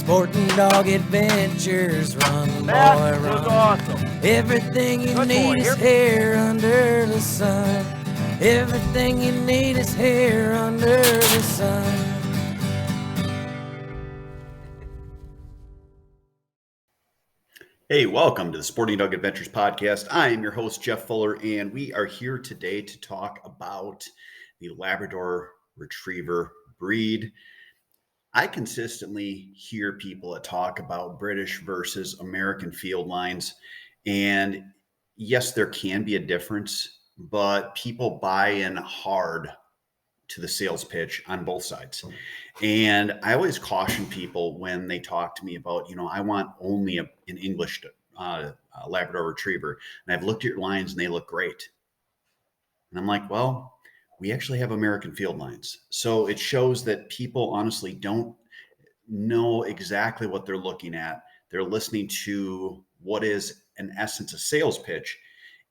Sporting Dog Adventures, run boy, That run. was awesome. Everything you Good need boy. is here under the sun. Everything you need is here under the sun. Hey, welcome to the Sporting Dog Adventures podcast. I am your host, Jeff Fuller, and we are here today to talk about the Labrador Retriever breed. I consistently hear people talk about British versus American field lines, and yes, there can be a difference, but people buy in hard to the sales pitch on both sides. And I always caution people when they talk to me about, I want only an English Labrador Retriever. And I've looked at your lines and they look great. And I'm like, well, we actually have American field lines. So it shows that people honestly don't know exactly what they're looking at. They're listening to what is, in essence, a sales pitch.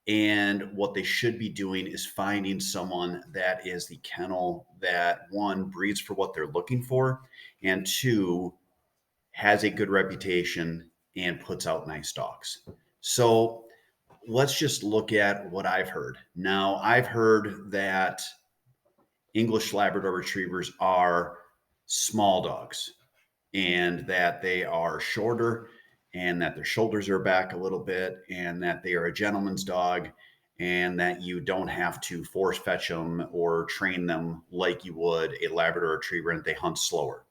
And what they should be doing is finding someone that is the kennel that, one, breeds for what they're looking for, and two, has a good reputation and puts out nice dogs. So let's just look at what I've heard. Now, I've heard that English Labrador Retrievers are small dogs and that they are shorter and that their shoulders are back a little bit and that they are a gentleman's dog and that you don't have to force fetch them or train them like you would a Labrador Retriever and they hunt slower.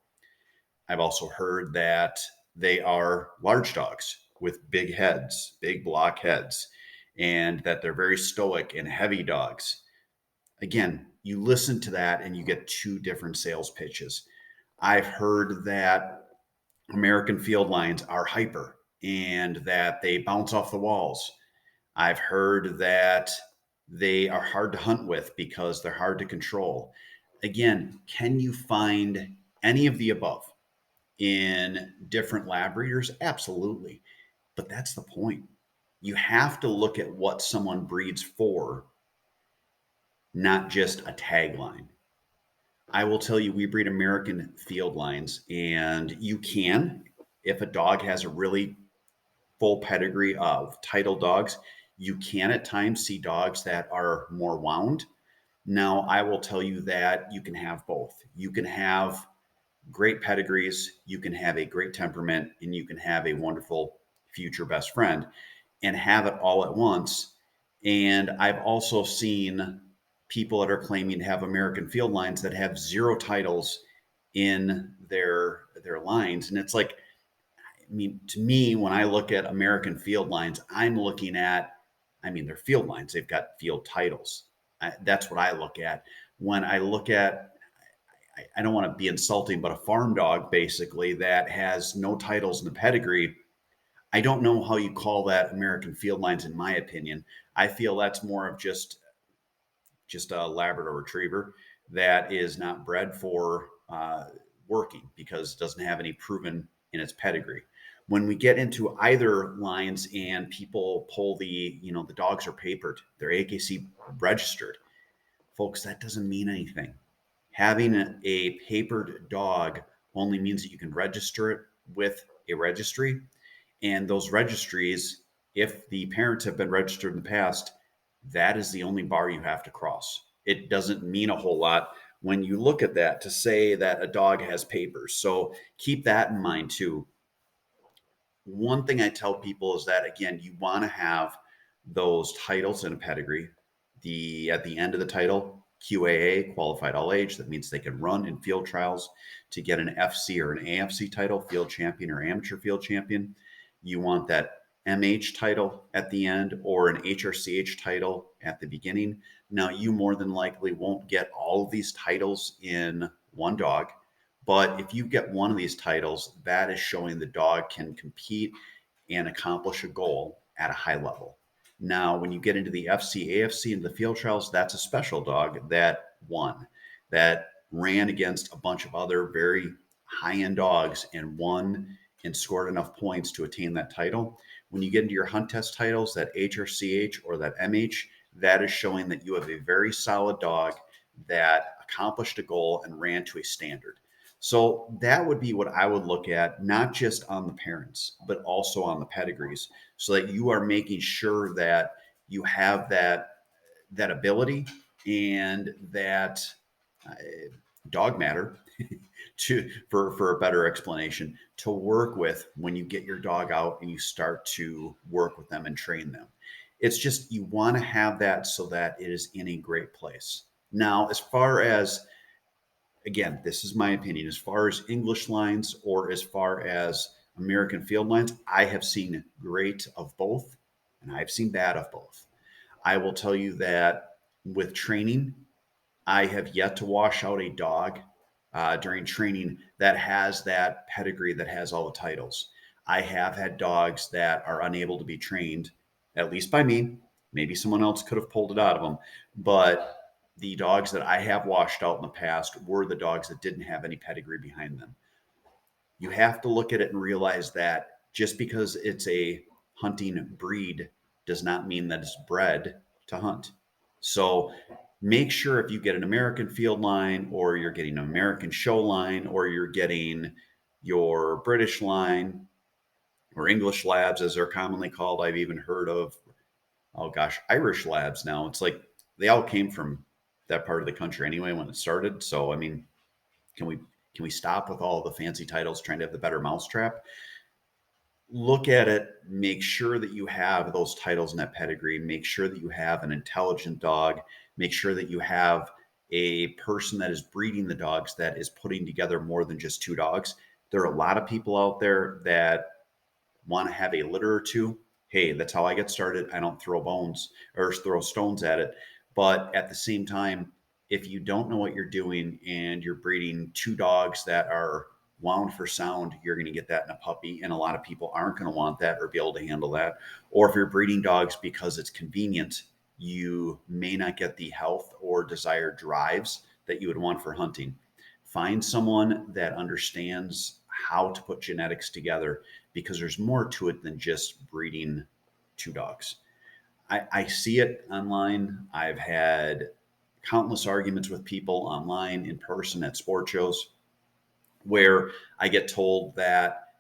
I've also heard that they are large dogs with big heads, big block heads, and that they're very stoic and heavy dogs. Again, you listen to that and you get two different sales pitches. I've heard that American field lines are hyper and that they bounce off the walls. I've heard that they are hard to hunt with because they're hard to control. Again, can you find any of the above in different lab breeders? Absolutely. But that's the point. You have to look at what someone breeds for, not just a tagline. I will tell you, we breed American field lines, and you can, if a dog has a really full pedigree of title dogs, you can at times see dogs that are more wound. Now, I will tell you that you can have both. You can have great pedigrees, you can have a great temperament, and you can have a wonderful future best friend and have it all at once. And I've also seen people that are claiming to have American field lines that have zero titles in their lines. And it's like, I mean, to me, when I look at American field lines, I'm looking at, they're field lines. They've got field titles. That's what I look at. When I look at, I don't want to be insulting, but a farm dog basically that has no titles in the pedigree, I don't know how you call that American field lines, in my opinion. I feel that's more of just a Labrador Retriever that is not bred for working because it doesn't have any proven in its pedigree. When we get into either lines and people pull the dogs are papered, they're AKC registered, folks, that doesn't mean anything. Having a papered dog only means that you can register it with a registry. And those registries, if the parents have been registered in the past, that is the only bar you have to cross. It doesn't mean a whole lot when you look at that to say that a dog has papers. So keep that in mind too. One thing I tell people is that, again, you want to have those titles in a pedigree. At the end of the title, QAA, qualified all age. That means they can run in field trials to get an FC or an AFC title, field champion or amateur field champion. You want that MH title at the end or an HRCH title at the beginning. Now, you more than likely won't get all of these titles in one dog, but if you get one of these titles, that is showing the dog can compete and accomplish a goal at a high level. Now, when you get into the FC, AFC, and the field trials, that's a special dog that won, that ran against a bunch of other very high-end dogs and won and scored enough points to attain that title. When you get into your hunt test titles, that HRCH or that MH, that is showing that you have a very solid dog that accomplished a goal and ran to a standard. So that would be what I would look at, not just on the parents, but also on the pedigrees, so that you are making sure that you have that ability and that uh, dog matter for a better explanation to work with when you get your dog out and you start to work with them and train them. It's just you want to have that so that it is in a great place. Now, as far as, again, this is my opinion, as far as English lines or as far as American field lines, I have seen great of both and I've seen bad of both. I will tell you that with training, I have yet to wash out a dog during training that has that pedigree, that has all the titles. I have had dogs that are unable to be trained, at least by me. Maybe someone else could have pulled it out of them. But the dogs that I have washed out in the past were the dogs that didn't have any pedigree behind them. You have to look at it and realize that just because it's a hunting breed does not mean that it's bred to hunt. So make sure if you get an American field line or you're getting an American show line or you're getting your British line or English labs as they're commonly called. I've even heard of, oh gosh, Irish labs now. It's like they all came from that part of the country anyway when it started. So I mean, can we can we stop with all the fancy titles trying to have the better mousetrap? Look at it, make sure that you have those titles and that pedigree, make sure that you have an intelligent dog, make sure that you have a person that is breeding the dogs that is putting together more than just two dogs. There are a lot of people out there that want to have a litter or two. Hey, that's how I get started. I don't throw bones or throw stones at it. But at the same time, if you don't know what you're doing and you're breeding two dogs that are wound for sound, you're going to get that in a puppy. And a lot of people aren't going to want that or be able to handle that. Or if you're breeding dogs because it's convenient, you may not get the health or desired drives that you would want for hunting. Find someone that understands how to put genetics together because there's more to it than just breeding two dogs. I see it online. I've had countless arguments with people online, in person, at sport shows, where I get told that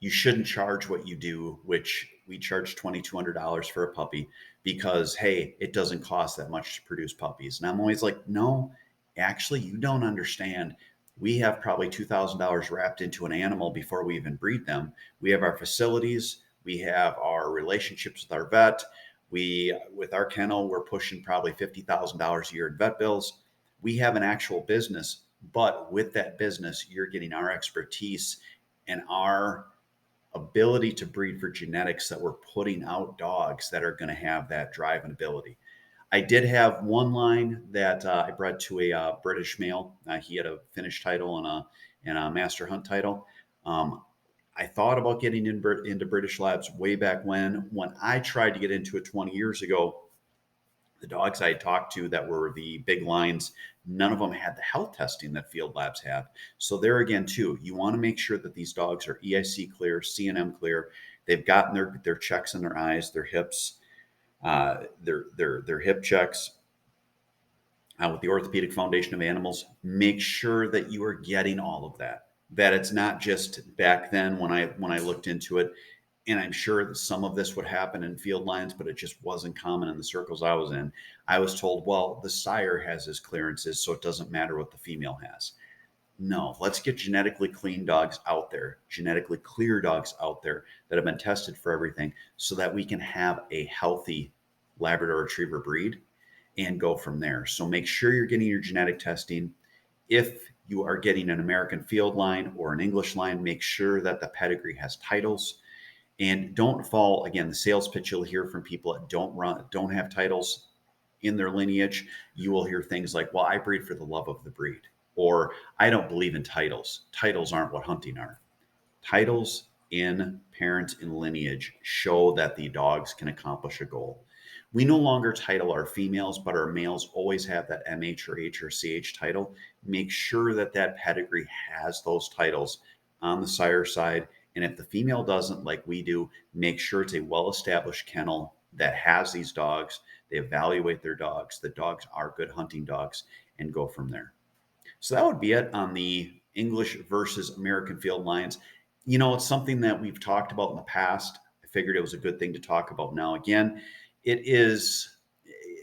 you shouldn't charge what you do, which we charge $2,200 for a puppy because, hey, it doesn't cost that much to produce puppies. And I'm always like, no, actually, you don't understand. We have probably $2,000 wrapped into an animal before we even breed them. We have our facilities, we have our relationships with our vet. With our kennel, we're pushing probably $50,000 a year in vet bills. We have an actual business, but with that business, you're getting our expertise and our ability to breed for genetics that we're putting out dogs that are going to have that drive and ability. I did have one line that I bred to a British male. He had a Finnish title and a Master Hunt title. Um, I thought about getting into British labs way back when. When I tried to get into it 20 years ago, the dogs I had talked to that were the big lines, none of them had the health testing that field labs have. So there again, too, you want to make sure that these dogs are EIC clear, CNM clear. They've gotten their checks in their eyes, their hips, their hip checks with the Orthopedic Foundation of Animals. Make sure that you are getting all of that. That it's not just back then when I looked into it, and I'm sure that some of this would happen in field lines, but it just wasn't common in the circles I was in. I was told, well, the sire has his clearances, so it doesn't matter what the female has. No, let's get genetically clean dogs out there, genetically clear dogs out there that have been tested for everything so that we can have a healthy Labrador Retriever breed and go from there. So make sure you're getting your genetic testing. If you are getting an American field line or an English line, make sure that the pedigree has titles. And don't fall, again, the sales pitch you'll hear from people that don't have titles in their lineage. You will hear things like, well, I breed for the love of the breed, or I don't believe in titles. Titles aren't what hunting are. Titles in parent and lineage show that the dogs can accomplish a goal. We no longer title our females, but our males always have that MH or H or CH title. Make sure that that pedigree has those titles on the sire side. And if the female doesn't, like we do, make sure it's a well-established kennel that has these dogs. They evaluate their dogs. The dogs are good hunting dogs and go from there. So that would be it on the English versus American field lines. It's something that we've talked about in the past. I figured it was a good thing to talk about now again. It is,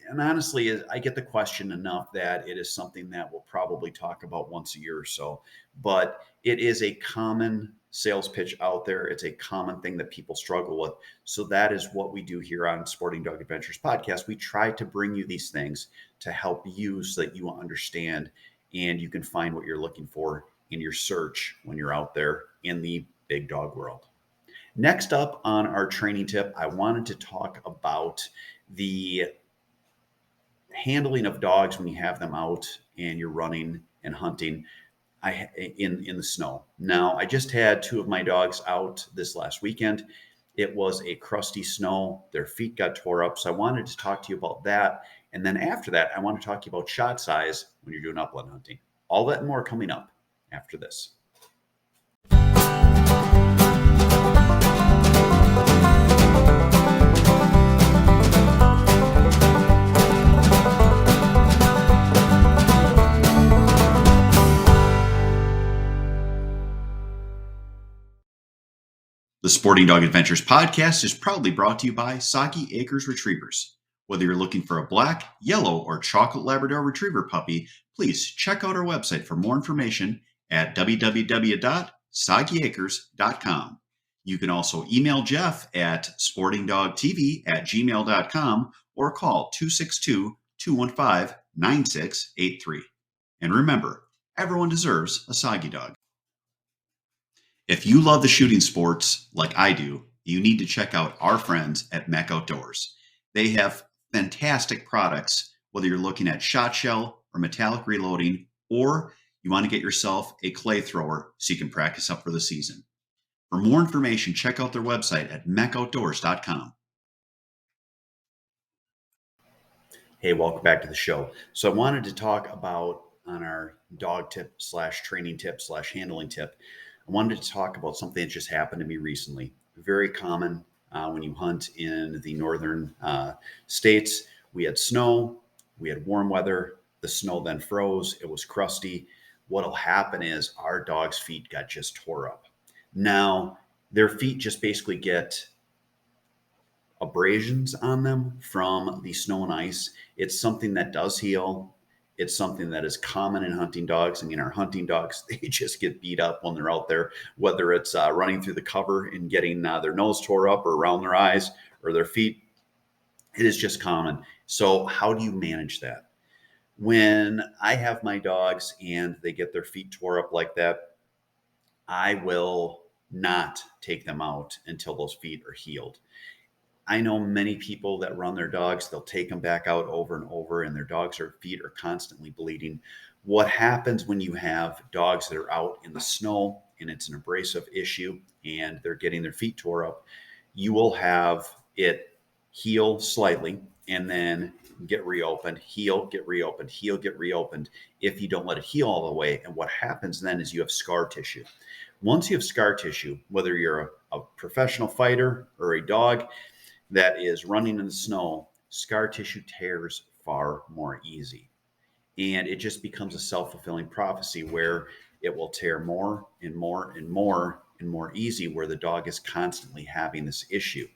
and honestly, I get the question enough that it is something that we'll probably talk about once a year or so. But it is a common sales pitch out there. It's a common thing that people struggle with. So that is what we do here on Sporting Dog Adventures podcast. We try to bring you these things to help you so that you understand and you can find what you're looking for in your search when you're out there in the big dog world. Next up on our training tip, I wanted to talk about the handling of dogs when you have them out and you're running and hunting in the snow. Now, I just had two of my dogs out this last weekend. It was a crusty snow. Their feet got tore up. So I wanted to talk to you about that. And then after that, I want to talk to you about shot size when you're doing upland hunting. All that and more coming up after this. The Sporting Dog Adventures podcast is proudly brought to you by Soggy Acres Retrievers. Whether you're looking for a black, yellow, or chocolate Labrador Retriever puppy, please check out our website for more information at www.soggyacres.com. You can also email Jeff at sportingdogtv@gmail.com or call 262-215-9683. And remember, everyone deserves a soggy dog. If you love the shooting sports like I do, you need to check out our friends at Mech Outdoors. They have fantastic products, whether you're looking at shot shell or metallic reloading, or you want to get yourself a clay thrower so you can practice up for the season. For more information, check out their website at mechoutdoors.com. Hey, welcome back to the show. So I wanted to talk about on our dog tip / training tip / handling tip. I wanted to talk about something that just happened to me recently. Very common when you hunt in the northern states. We had snow, we had warm weather. The snow then froze. It was crusty. What'll happen is our dog's feet got just tore up. Now, their feet just basically get abrasions on them from the snow and ice. It's something that does heal. It's something that is common in hunting dogs. I mean, our hunting dogs, they just get beat up when they're out there, whether it's running through the cover and getting their nose tore up or around their eyes or their feet. It is just common. So how do you manage that? When I have my dogs and they get their feet tore up like that, I will not take them out until those feet are healed. I know many people that run their dogs, they'll take them back out over and over, and their dogs' feet are constantly bleeding. What happens when you have dogs that are out in the snow and it's an abrasive issue and they're getting their feet tore up, you will have it heal slightly and then get reopened, heal, get reopened, heal, get reopened if you don't let it heal all the way. And what happens then is you have scar tissue. Once you have scar tissue, whether you're a professional fighter or a dog that is running in the snow, scar tissue tears far more easy. And it just becomes a self-fulfilling prophecy where it will tear more and more and more and more easy, where the dog is constantly having this issue.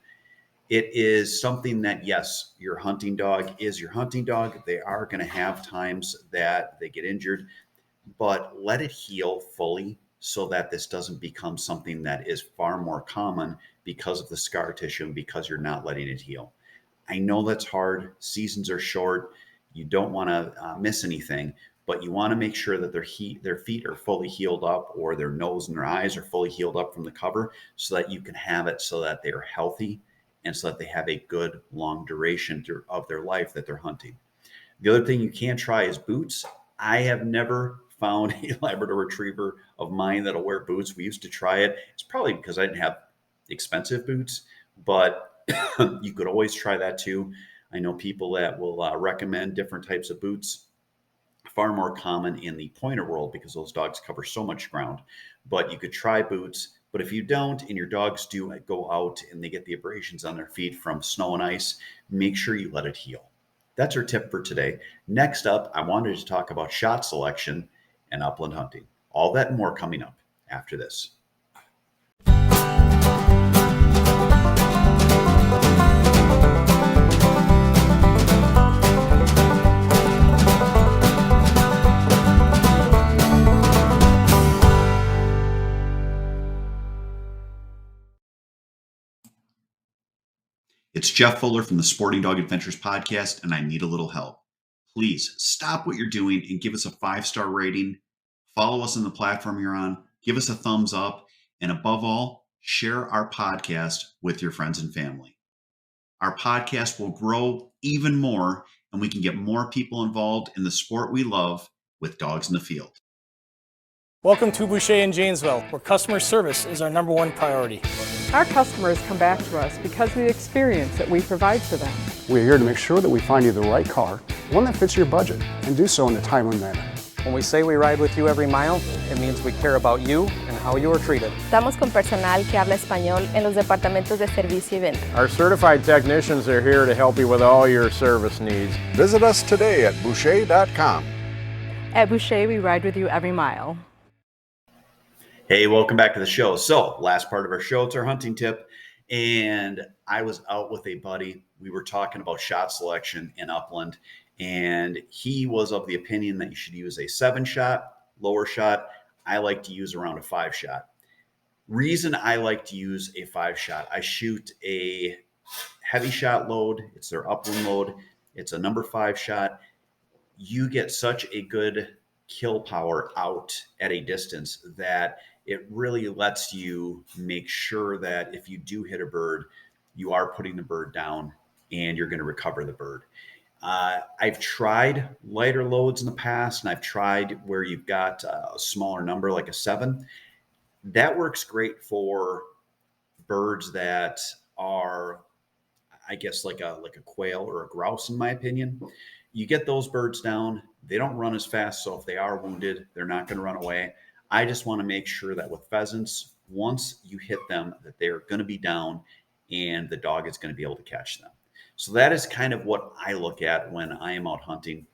It is something that, yes, your hunting dog is your hunting dog. They are going to have times that they get injured, but let it heal fully so that this doesn't become something that is far more common because of the scar tissue and because you're not letting it heal. I know that's hard. Seasons are short. You don't want to miss anything, but you want to make sure that their feet are fully healed up, or their nose and their eyes are fully healed up from the cover, so that you can have it so that they are healthy and so that they have a good long duration of their life that they're hunting. The other thing you can try is boots. I have never found a Labrador Retriever of mine that'll wear boots. We used to try it. It's probably because I didn't have expensive boots, but you could always try that too. I know people that will recommend different types of boots. Far more common in the pointer world because those dogs cover so much ground. But you could try boots. But if you don't, and your dogs do go out and they get the abrasions on their feet from snow and ice, make sure you let it heal. That's our tip for today. Next up, I wanted to talk about shot selection and upland hunting. All that and more coming up after this. It's Jeff Fuller from the Sporting Dog Adventures podcast, and I need a little help. Please stop what you're doing and give us a 5-star rating. Follow us on the platform you're on. Give us a thumbs up. And above all, share our podcast with your friends and family. Our podcast will grow even more, and we can get more people involved in the sport we love with dogs in the field. Welcome to Boucher in Janesville, where customer service is our number one priority. Our customers come back to us because of the experience that we provide for them. We're here to make sure that we find you the right car, one that fits your budget, and do so in a timely manner. When we say we ride with you every mile, it means we care about you and how you are treated. Estamos con personal que habla español en los departamentos de servicio y venta. Our certified technicians are here to help you with all your service needs. Visit us today at boucher.com. At Boucher, we ride with you every mile. Hey, welcome back to the show. So, last part of our show, it's our hunting tip. And I was out with a buddy. We were talking about shot selection in Upland. And he was of the opinion that you should use a 7-shot, lower shot. I like to use around a 5-shot. Reason I like to use a 5-shot, I shoot a heavy shot load. It's their Upland load. It's a number 5 shot. You get such a good kill power out at a distance that it really lets you make sure that if you do hit a bird, you are putting the bird down and you're going to recover the bird. I've tried lighter loads in the past, and I've tried where you've got a smaller number like a 7. That works great for birds that are, I guess, like a quail or a grouse, in my opinion. You get those birds down, they don't run as fast, so if they are wounded, they're not going to run away. I just want to make sure that with pheasants, once you hit them, that they're going to be down and the dog is going to be able to catch them. So that is kind of what I look at when I am out hunting.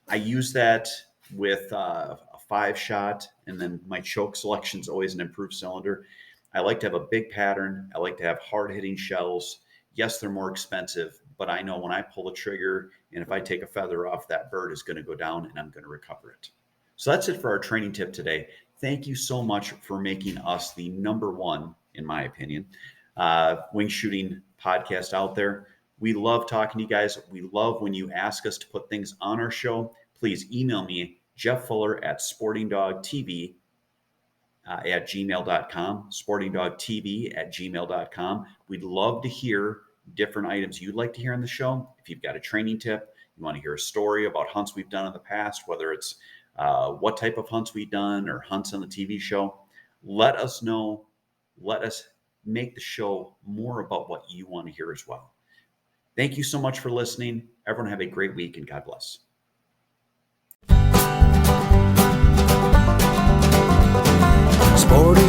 I use that with a 5-shot, and then my choke selection is always an improved cylinder. I like to have a big pattern. I like to have hard-hitting shells. Yes, they're more expensive, but I know when I pull the trigger and if I take a feather off, that bird is going to go down and I'm going to recover it. So that's it for our training tip today. Thank you so much for making us the number one, in my opinion, wing shooting podcast out there. We love talking to you guys. We love when you ask us to put things on our show. Please email me, Jeff Fuller at sportingdogtv at gmail.com, sportingdogtv at gmail.com. We'd love to hear different items you'd like to hear on the show. If you've got a training tip, you want to hear a story about hunts we've done in the past, whether it's what type of hunts we've done or hunts on the TV show, let us know. Let us make the show more about what you want to hear as well. Thank you so much for listening. Everyone have a great week and God bless. Sporting